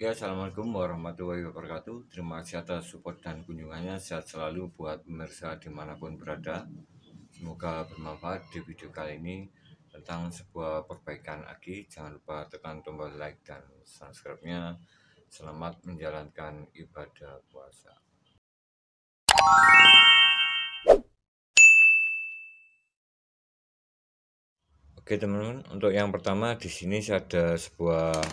Oke, assalamualaikum warahmatullahi wabarakatuh. Terima kasih atas support dan kunjungannya. Sehat selalu buat pemirsa dimanapun berada. Semoga bermanfaat di video kali ini tentang sebuah perbaikan aki. Jangan lupa tekan tombol like dan subscribe-nya. Selamat menjalankan ibadah puasa. Oke teman-teman, untuk yang pertama di sini saya ada sebuah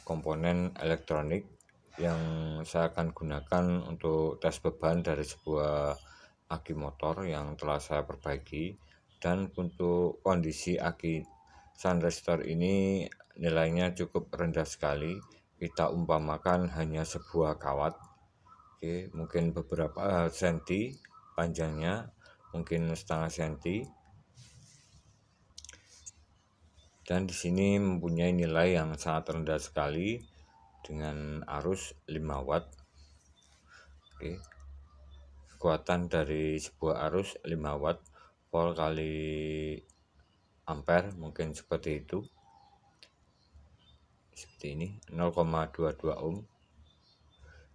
komponen elektronik yang saya akan gunakan untuk tes beban dari sebuah aki motor yang telah saya perbaiki. Dan untuk kondisi aki Sunrestore ini nilainya cukup rendah sekali. Kita umpamakan hanya sebuah kawat. Oke, mungkin beberapa senti panjangnya, mungkin setengah senti. Dan di sini mempunyai nilai yang sangat rendah sekali dengan arus 5 watt. Oke. Kekuatan dari sebuah arus 5 watt volt kali ampere, mungkin seperti itu. Seperti ini, 0,22 ohm.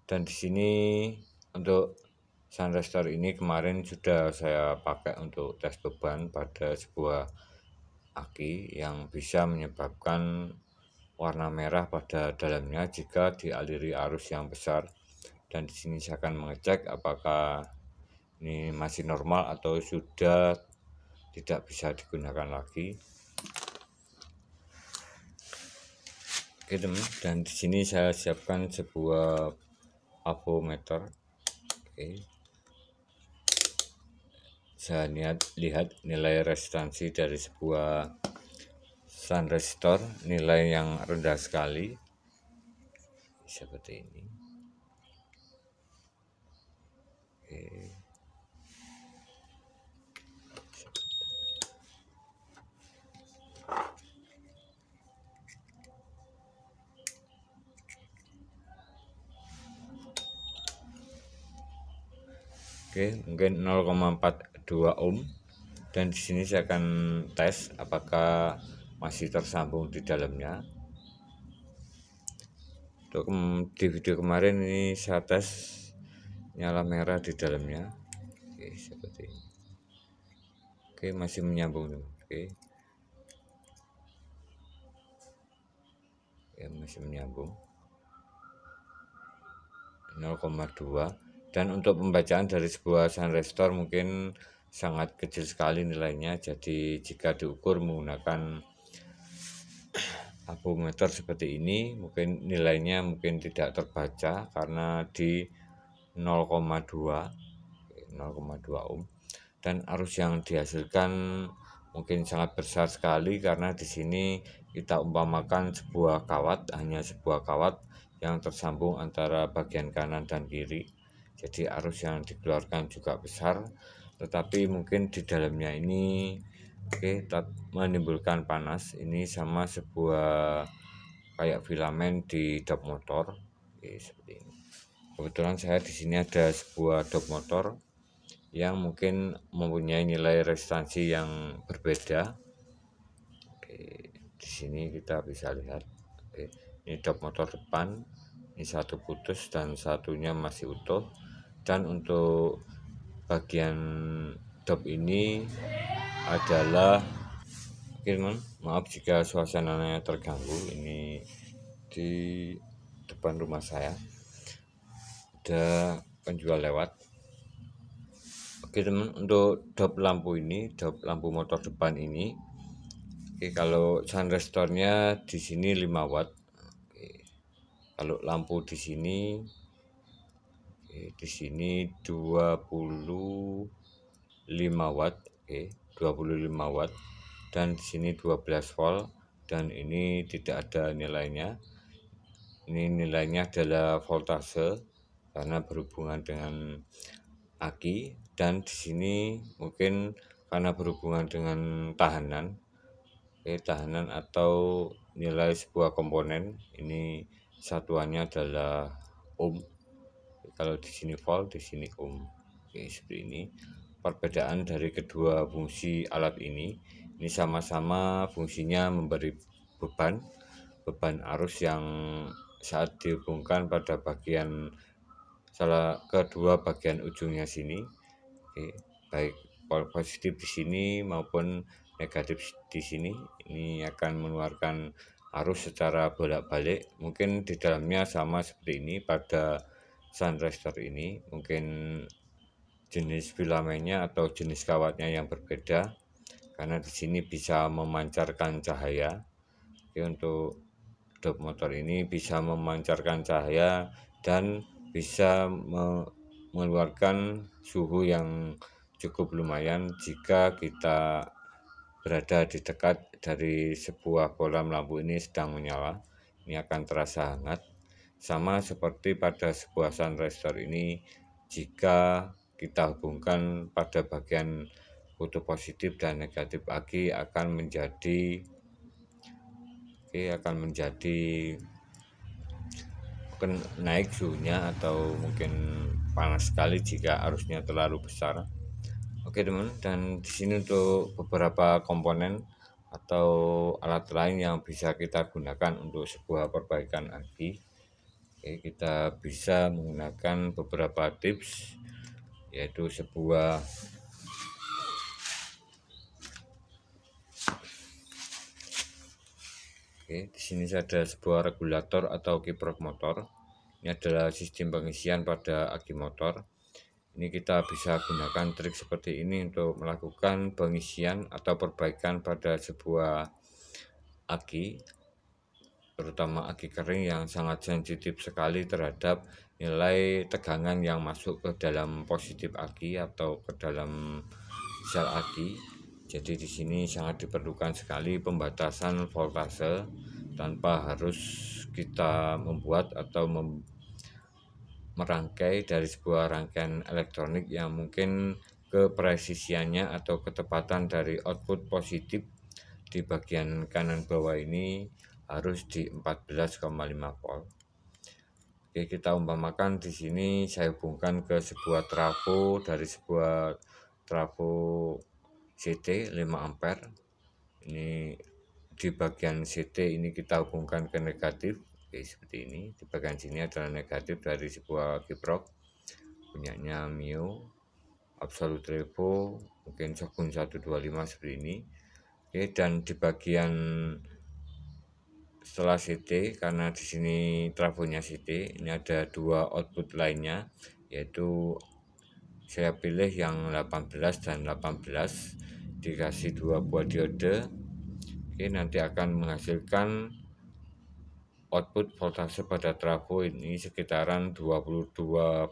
Dan di sini untuk Sunrestore ini kemarin sudah saya pakai untuk tes beban pada sebuah aki yang bisa menyebabkan warna merah pada dalamnya jika dialiri arus yang besar. Dan di sini saya akan mengecek apakah ini masih normal atau sudah tidak bisa digunakan lagi. Oke teman, dan di sini saya siapkan sebuah avometer. Oke. Saya lihat nilai resistansi dari sebuah Sunrestore, nilai yang rendah sekali seperti ini. Oke. Oke, mungkin 0,42 ohm. Dan di sini saya akan tes apakah masih tersambung di dalamnya. Untuk di video kemarin ini saya tes nyala merah di dalamnya. Oke, seperti ini. Oke, masih menyambung. Oke. Ya, masih menyambung 0,2. Dan untuk pembacaan dari sebuah Sunrestore mungkin sangat kecil sekali nilainya. Jadi jika diukur menggunakan avometer seperti ini, mungkin nilainya mungkin tidak terbaca karena di 0,2 ohm. Dan arus yang dihasilkan mungkin sangat besar sekali karena di sini kita umpamakan sebuah kawat, hanya sebuah kawat yang tersambung antara bagian kanan dan kiri. Jadi arus yang dikeluarkan juga besar, tetapi mungkin di dalamnya ini menimbulkan panas. Ini sama sebuah kayak filamen di dop motor. Seperti ini. Kebetulan saya di sini ada sebuah dop motor yang mungkin mempunyai nilai resistansi yang berbeda. Oke, di sini kita bisa lihat. Oke, ini dop motor depan, ini satu putus dan satunya masih utuh. Dan untuk bagian dop ini adalah, oke teman, maaf jika suasananya terganggu. Ini di depan rumah saya ada penjual lewat. Oke teman, untuk dop lampu ini, dop lampu motor depan ini, oke, kalau Sunrestore-nya di sini 5 watt. Oke, kalau lampu di sini, oke, di sini 25 watt. Oke, 25 watt. Dan di sini 12 volt. Dan ini tidak ada nilainya. Ini nilainya adalah voltase karena berhubungan dengan aki. Dan di sini mungkin karena berhubungan dengan tahanan, tahanan atau nilai sebuah komponen. Ini satuannya adalah ohm. Kalau di sini volt, di sini ohm. Seperti ini. Perbedaan dari kedua fungsi alat ini sama-sama fungsinya memberi beban arus yang saat dihubungkan pada bagian kedua bagian ujungnya sini. Oke, baik pol positif di sini maupun negatif di sini, ini akan mengeluarkan arus secara bolak-balik. Mungkin di dalamnya sama seperti ini pada sun resistor ini, mungkin jenis filamennya atau jenis kawatnya yang berbeda, karena di sini bisa memancarkan cahaya. Oke, untuk dop motor ini bisa memancarkan cahaya dan bisa mengeluarkan suhu yang cukup lumayan jika kita berada di dekat dari sebuah bolam lampu ini sedang menyala. Ini akan terasa hangat, sama seperti pada sebuah sun resistor ini. Jika kita hubungkan pada bagian kutub positif dan negatif aki akan menjadi mungkin naik suhunya, atau mungkin panas sekali jika arusnya terlalu besar. Oke teman, dan di sini untuk beberapa komponen atau alat lain yang bisa kita gunakan untuk sebuah perbaikan aki. Oke, kita bisa menggunakan beberapa tips, yaitu sebuah di sini ada sebuah regulator atau kiprok motor. Ini adalah sistem pengisian pada aki motor. Ini kita bisa gunakan trik seperti ini untuk melakukan pengisian atau perbaikan pada sebuah aki, terutama aki kering yang sangat sensitif sekali terhadap nilai tegangan yang masuk ke dalam positif aki atau ke dalam sel aki. Jadi di sini sangat diperlukan sekali pembatasan voltase tanpa harus kita membuat atau merangkai dari sebuah rangkaian elektronik yang mungkin kepresisiannya atau ketepatan dari output positif di bagian kanan bawah ini harus di 14,5 volt. Oke, kita umpamakan di sini saya hubungkan ke sebuah trafo dari sebuah trafo CT 5 ampere. Ini di bagian CT ini kita hubungkan ke negatif. Oke, seperti ini. Di bagian sini adalah negatif dari sebuah kiprok punyanya Mio Absolute Revo, mungkin Shogun 125 seperti ini. Oke, dan di bagian setelah CT, karena di sini trafonya CT, ini ada dua output lainnya, yaitu saya pilih yang 18 dan 18, dikasih dua buah diode. Oke, nanti akan menghasilkan output voltase pada trafo ini sekitaran 22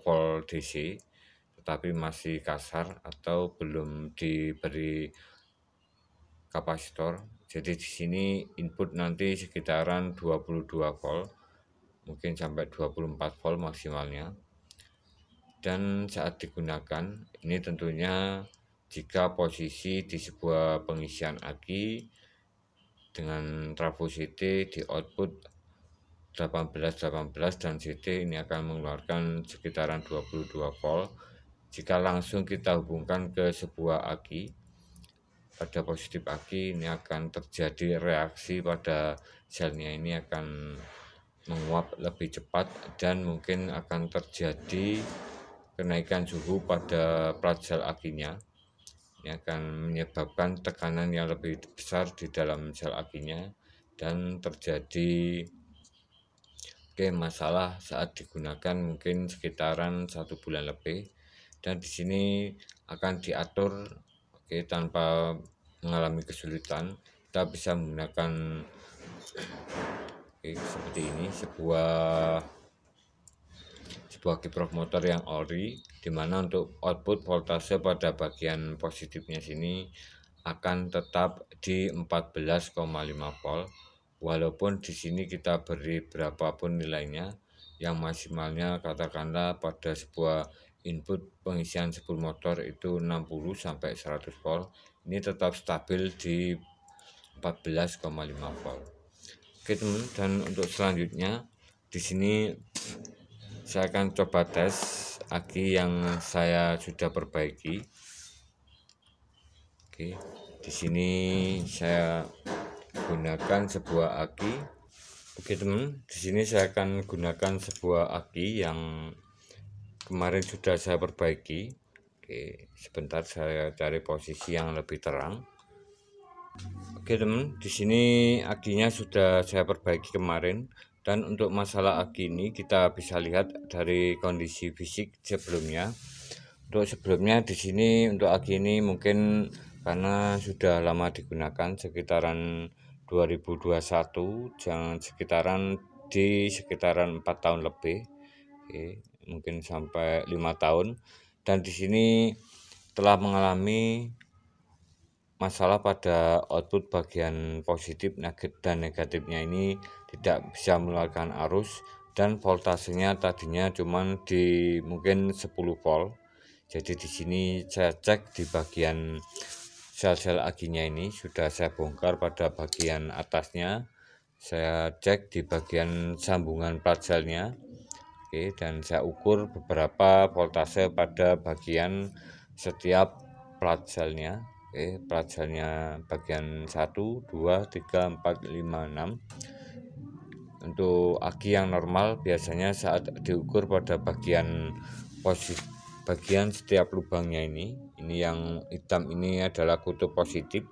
volt DC, tetapi masih kasar atau belum diberi kapasitor. Jadi di sini input nanti sekitaran 22 volt, mungkin sampai 24 volt maksimalnya. Dan saat digunakan ini tentunya jika posisi di sebuah pengisian aki dengan trafo CT di output 18 dan CT ini akan mengeluarkan sekitaran 22 volt. Jika langsung kita hubungkan ke sebuah aki pada positif aki, ini akan terjadi reaksi pada selnya, ini akan menguap lebih cepat dan mungkin akan terjadi kenaikan suhu pada plat sel akinya. Ini akan menyebabkan tekanan yang lebih besar di dalam sel akinya dan terjadi masalah saat digunakan mungkin sekitaran 1 bulan lebih. Dan di sini akan diatur tanpa mengalami kesulitan. Kita bisa menggunakan seperti ini, sebuah kiprok motor yang ori, dimana untuk output voltase pada bagian positifnya sini akan tetap di 14,5 volt, walaupun di sini kita beri berapapun nilainya, yang maksimalnya katakanlah pada sebuah input pengisian sepul motor itu 60 sampai 100 volt, ini tetap stabil di 14,5 volt. Oke teman, dan untuk selanjutnya di sini saya akan coba tes aki yang saya sudah perbaiki. Oke, di sini saya gunakan sebuah aki Oke teman, di sini saya akan gunakan sebuah aki yang kemarin sudah saya perbaiki. Oke, sebentar saya cari posisi yang lebih terang. Oke teman, di sini akinya sudah saya perbaiki kemarin, dan untuk masalah aki ini kita bisa lihat dari kondisi fisik sebelumnya. Untuk sebelumnya di sini untuk aki ini mungkin karena sudah lama digunakan sekitaran 2021, jangan sekitaran di sekitaran 4 tahun lebih. Oke, mungkin sampai 5 tahun. Dan di sini telah mengalami masalah pada output bagian positif dan negatifnya ini tidak bisa mengeluarkan arus, dan voltasenya tadinya cuma di mungkin 10 volt. Jadi di sini saya cek di bagian sel-sel akinya ini sudah saya bongkar pada bagian atasnya. Saya cek di bagian sambungan plat selnya. Oke, dan saya ukur beberapa voltase pada bagian setiap plat selnya. Oke, plat selnya bagian 1, 2, 3, 4, 5, 6. Untuk aki yang normal biasanya saat diukur pada bagian setiap lubangnya ini yang hitam ini adalah kutub positif,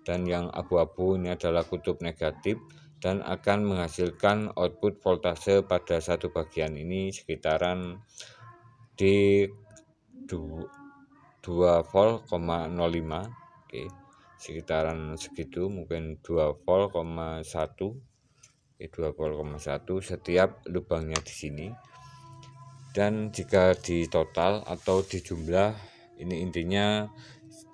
dan yang abu-abu ini adalah kutub negatif, dan akan menghasilkan output voltase pada satu bagian ini sekitaran di 2 volt, 05. Oke, sekitaran segitu, mungkin 2 volt, 1. 2 volt, 1 setiap lubangnya di sini. Dan jika di total atau dijumlah, ini intinya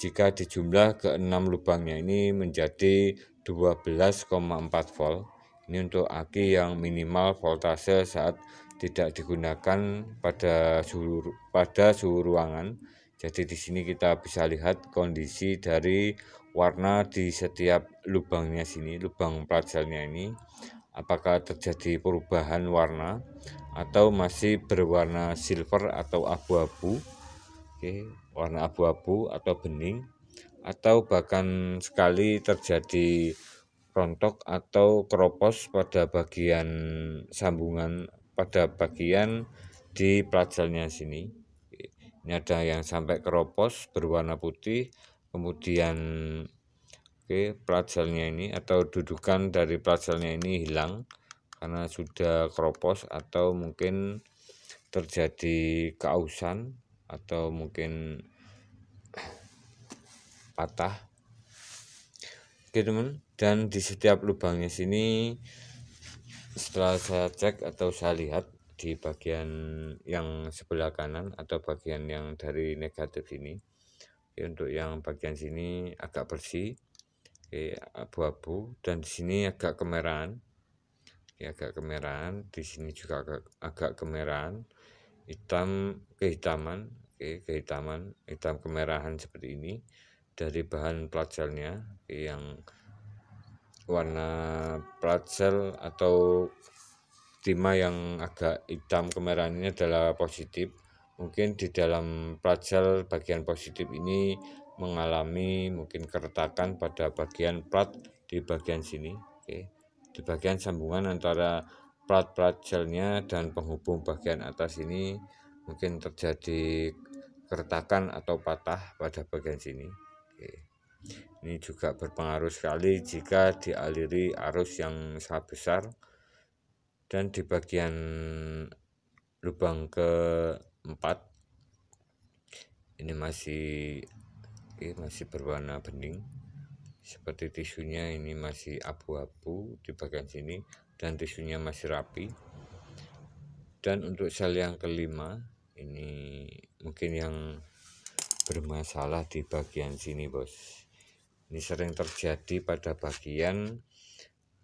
jika dijumlah ke 6 lubangnya ini menjadi 12,4 volt. Ini untuk aki yang minimal voltase saat tidak digunakan pada suhu ruangan. Jadi di sini kita bisa lihat kondisi dari warna di setiap lubangnya sini, lubang plat selnya ini, apakah terjadi perubahan warna atau masih berwarna silver atau abu-abu. Oke, warna abu-abu atau bening, atau bahkan sekali terjadi rontok atau keropos pada bagian sambungan pada bagian di plat selnya sini. Ini ada yang sampai keropos berwarna putih, kemudian plat selnya ini atau dudukan dari plat selnya ini hilang karena sudah keropos atau mungkin terjadi keausan atau mungkin patah. Oke teman, dan di setiap lubangnya sini setelah saya cek atau saya lihat di bagian yang sebelah kanan atau bagian yang dari negatif ini, untuk yang bagian sini agak bersih, abu-abu, dan di sini agak kemerahan. Agak kemerahan, di sini juga agak kemerahan, hitam kehitaman, kehitaman, hitam kemerahan seperti ini dari bahan plat selnya. Yang warna plat sel atau timah yang agak hitam kemerahan ini adalah positif. Mungkin di dalam plat sel bagian positif ini mengalami mungkin keretakan pada bagian plat di bagian sini. Di bagian sambungan antara plat selnya dan penghubung bagian atas ini mungkin terjadi keretakan atau patah pada bagian sini. Ini juga berpengaruh sekali jika dialiri arus yang sangat besar. Dan di bagian lubang keempat ini masih berwarna bening seperti tisunya, ini masih abu-abu di bagian sini dan tisunya masih rapi. Dan untuk sel yang kelima ini mungkin yang bermasalah di bagian sini bos. Ini sering terjadi pada bagian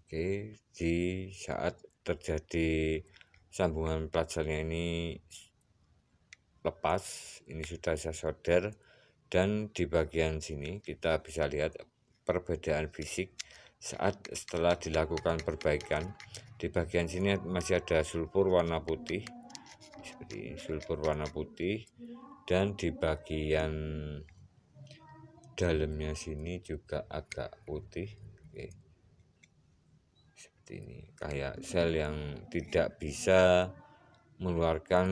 di saat terjadi sambungan plat selnya ini lepas, ini sudah saya solder, dan di bagian sini kita bisa lihat perbedaan fisik setelah dilakukan perbaikan. Di bagian sini masih ada sulfur warna putih, seperti sulfur warna putih, dan di bagian dalamnya sini juga agak putih. seperti ini, kayak sel yang tidak bisa mengeluarkan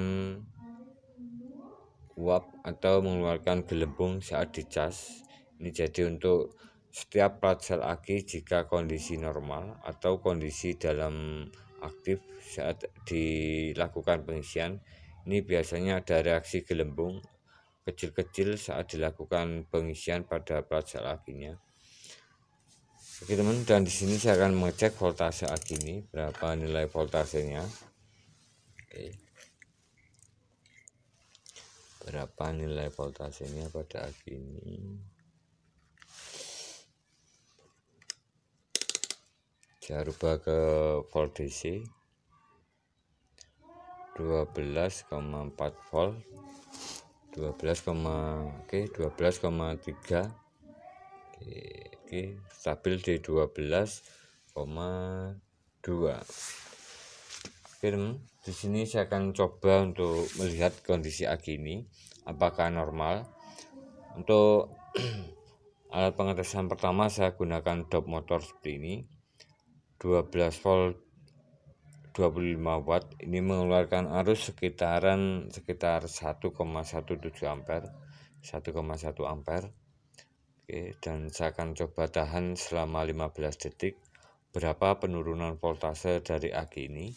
uap atau mengeluarkan gelembung saat dicas. Ini jadi untuk setiap plat sel aki jika kondisi normal atau kondisi dalam aktif saat dilakukan pengisian, ini biasanya ada reaksi gelembung kecil-kecil saat dilakukan pengisian pada plat sel akinya. Oke teman, dan di sini saya akan mengecek voltase aki ini, berapa nilai voltasenya. Oke. Berapa nilai voltasenya pada aki ini? Saya rubah ke volt DC 12,4 volt, 12,3. Oke, stabil di 12,2. Oke teman, di sini saya akan coba untuk melihat kondisi aki ini apakah normal. Untuk alat pengetesan pertama saya gunakan dop motor seperti ini, 12 volt 25 watt. Ini mengeluarkan arus sekitar 1,17 ampere, 1,1 ampere. Oke, dan saya akan coba tahan selama 15 detik berapa penurunan voltase dari aki ini.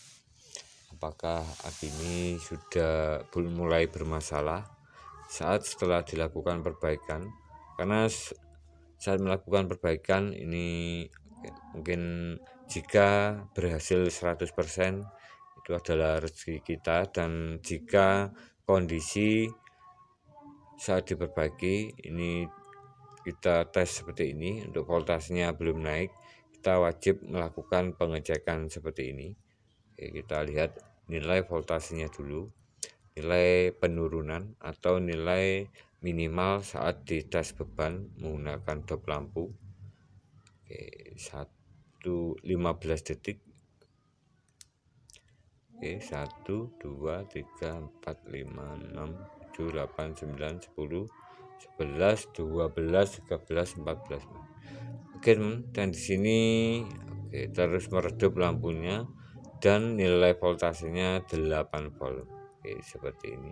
Apakah aki ini sudah mulai bermasalah setelah dilakukan perbaikan, karena saat melakukan perbaikan ini mungkin jika berhasil 100% itu adalah rezeki kita, dan jika kondisi saat diperbaiki ini kita tes seperti ini untuk voltasenya belum naik, kita wajib melakukan pengecekan seperti ini. Oke, kita lihat nilai voltasenya dulu, nilai penurunan atau nilai minimal saat dites beban menggunakan dop lampu. Oke, 15 detik. Oke, 1, 2, 3, 4, 5, 6, 7, 8, 9, 10, 11, 12, 13, 14. Oke, dan di sini terus meredup lampunya dan nilai voltasenya 8 volt. Oke, seperti ini.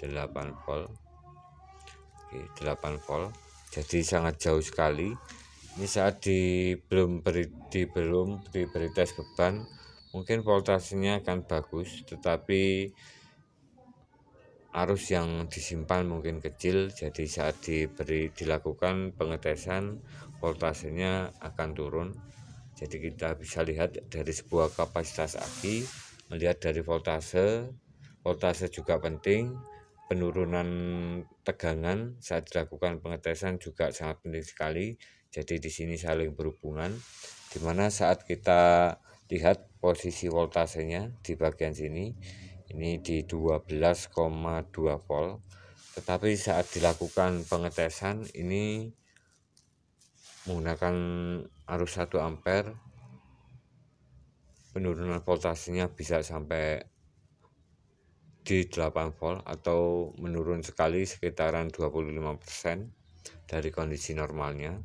8 volt. Oke, 8 volt. Jadi sangat jauh sekali. Ini saat belum diberi tes beban, mungkin voltasenya akan bagus, tetapi arus yang disimpan mungkin kecil, jadi saat dilakukan pengetesan voltasenya akan turun. Jadi kita bisa lihat dari sebuah kapasitas aki, melihat dari voltase juga penting. Penurunan tegangan saat dilakukan pengetesan juga sangat penting sekali. Jadi di sini saling berhubungan, dimana saat kita lihat posisi voltasenya di bagian sini, ini di 12,2 volt, tetapi saat dilakukan pengetesan ini menggunakan arus 1 ampere, penurunan voltasenya bisa sampai di 8 volt atau menurun sekali sekitaran 25% dari kondisi normalnya.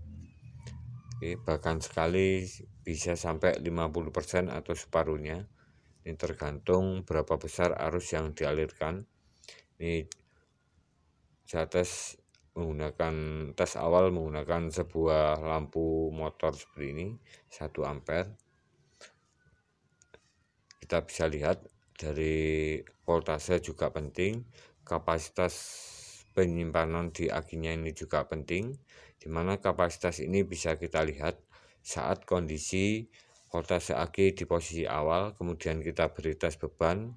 Oke, bahkan sekali bisa sampai 50% atau separuhnya. Ini tergantung berapa besar arus yang dialirkan. Ini saya tes awal menggunakan sebuah lampu motor seperti ini, 1 ampere. Kita bisa lihat dari voltase juga penting, kapasitas penyimpanan di akinya ini juga penting, dimana kapasitas ini bisa kita lihat saat kondisi voltase aki di posisi awal, kemudian kita beri tes beban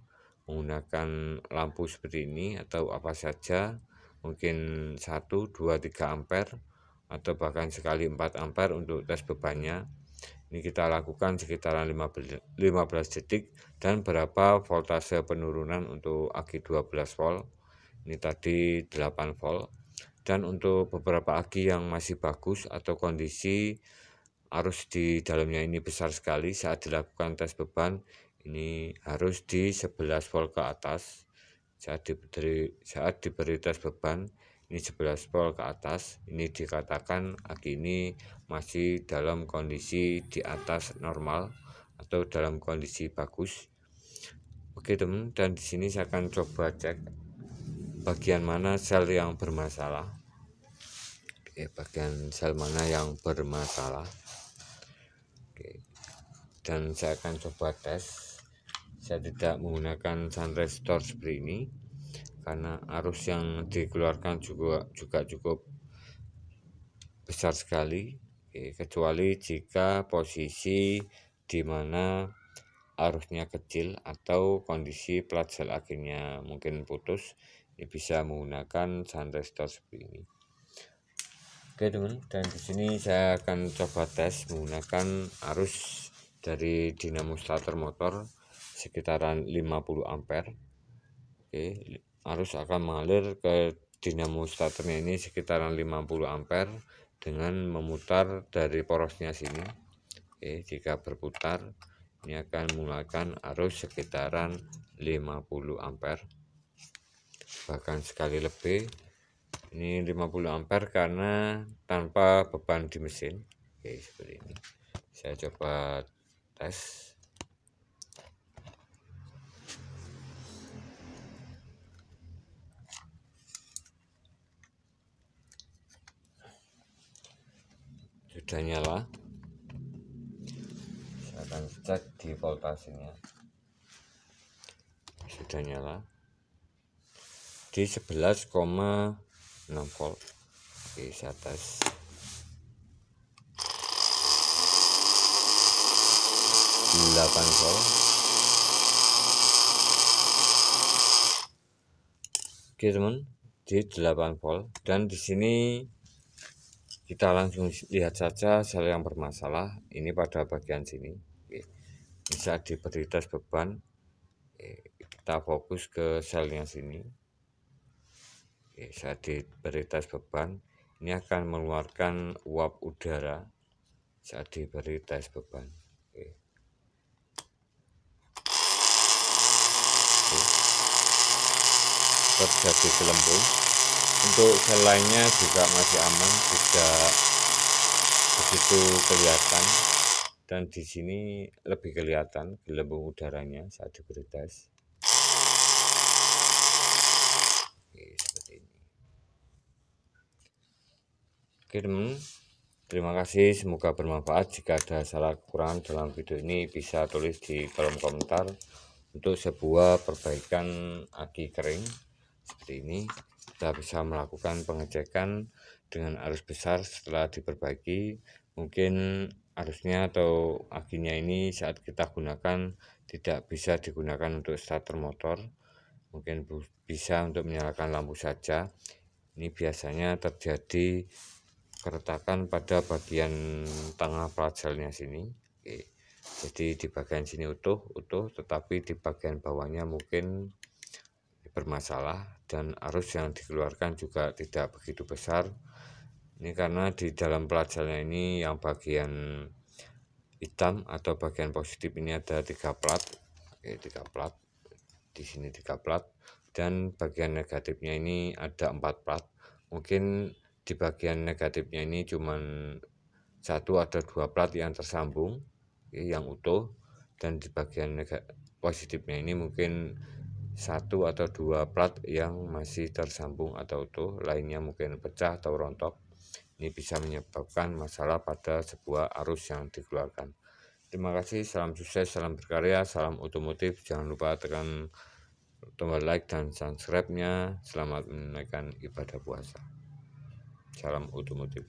menggunakan lampu seperti ini atau apa saja, mungkin 1, 2, 3 ampere atau bahkan sekali 4 ampere untuk tes bebannya. Ini kita lakukan sekitaran 15 detik, dan berapa voltase penurunan untuk aki 12 volt, ini tadi 8 volt. Dan untuk beberapa aki yang masih bagus atau kondisi arus di dalamnya ini besar sekali, saat dilakukan tes beban ini harus di 11 volt ke atas. Saat diberi tes beban ini 11 volt ke atas, ini dikatakan aki ini masih dalam kondisi di atas normal atau dalam kondisi bagus. Oke teman, dan di sini saya akan coba cek bagian mana sel yang bermasalah. Oke, bagian sel mana yang bermasalah. Oke, dan saya akan coba tes. Saya tidak menggunakan sunrise store seperti ini karena arus yang dikeluarkan juga cukup besar sekali. Oke, kecuali jika posisi di mana arusnya kecil atau kondisi plat sel akhirnya mungkin putus, ini bisa menggunakan sunrise store seperti ini. Oke teman, dan di sini saya akan coba tes menggunakan arus dari dinamo starter motor sekitaran 50 ampere. Oke, arus akan mengalir ke dinamo starternya ini sekitaran 50 ampere dengan memutar dari porosnya sini. Oke, jika berputar ini akan mengeluarkan arus sekitaran 50 ampere, bahkan sekali lebih. Ini 50 ampere karena tanpa beban di mesin. Oke, seperti ini. Saya coba tes. Sudah nyala. Saya akan cek di voltasenya. Sudah nyala di 11,6 volt. Oke, saya tes. Delapan volt. Oke teman, di 8 volt, dan di sini kita langsung lihat saja sel yang bermasalah ini pada bagian sini. Oke, bisa diberi tes beban. Oke, kita fokus ke selnya sini. Oke, saat diberi tes beban ini akan mengeluarkan uap udara saat diberi tes beban. Oke. Terjadi gelembung. Untuk sel lainnya juga masih aman, tidak begitu kelihatan, dan di sini lebih kelihatan gelembung udaranya saat diberi tes. Oke, seperti ini. Oke teman, terima kasih, semoga bermanfaat. Jika ada salah kekurangan dalam video ini bisa tulis di kolom komentar. Untuk sebuah perbaikan aki kering seperti ini, kita bisa melakukan pengecekan dengan arus besar. Setelah diperbaiki, mungkin arusnya atau akinya ini saat kita gunakan tidak bisa digunakan untuk starter motor, mungkin bisa untuk menyalakan lampu saja. Ini biasanya terjadi keretakan pada bagian tengah plat selnya sini. Oke, jadi di bagian sini utuh, tetapi di bagian bawahnya mungkin bermasalah, dan arus yang dikeluarkan juga tidak begitu besar. Ini karena di dalam plat selnya ini yang bagian hitam atau bagian positif ini ada 3 plat. Oke, 3 plat. Di sini 3 plat, dan bagian negatifnya ini ada 4 plat. Mungkin di bagian negatifnya ini cuman 1 atau 2 plat yang tersambung, yang utuh, dan di bagian positifnya ini mungkin 1 atau 2 plat yang masih tersambung atau utuh, lainnya mungkin pecah atau rontok. Ini bisa menyebabkan masalah pada sebuah arus yang dikeluarkan. Terima kasih, salam sukses, salam berkarya, salam otomotif. Jangan lupa tekan tombol like dan subscribe-nya. Selamat menunaikan ibadah puasa. Salam otomotif.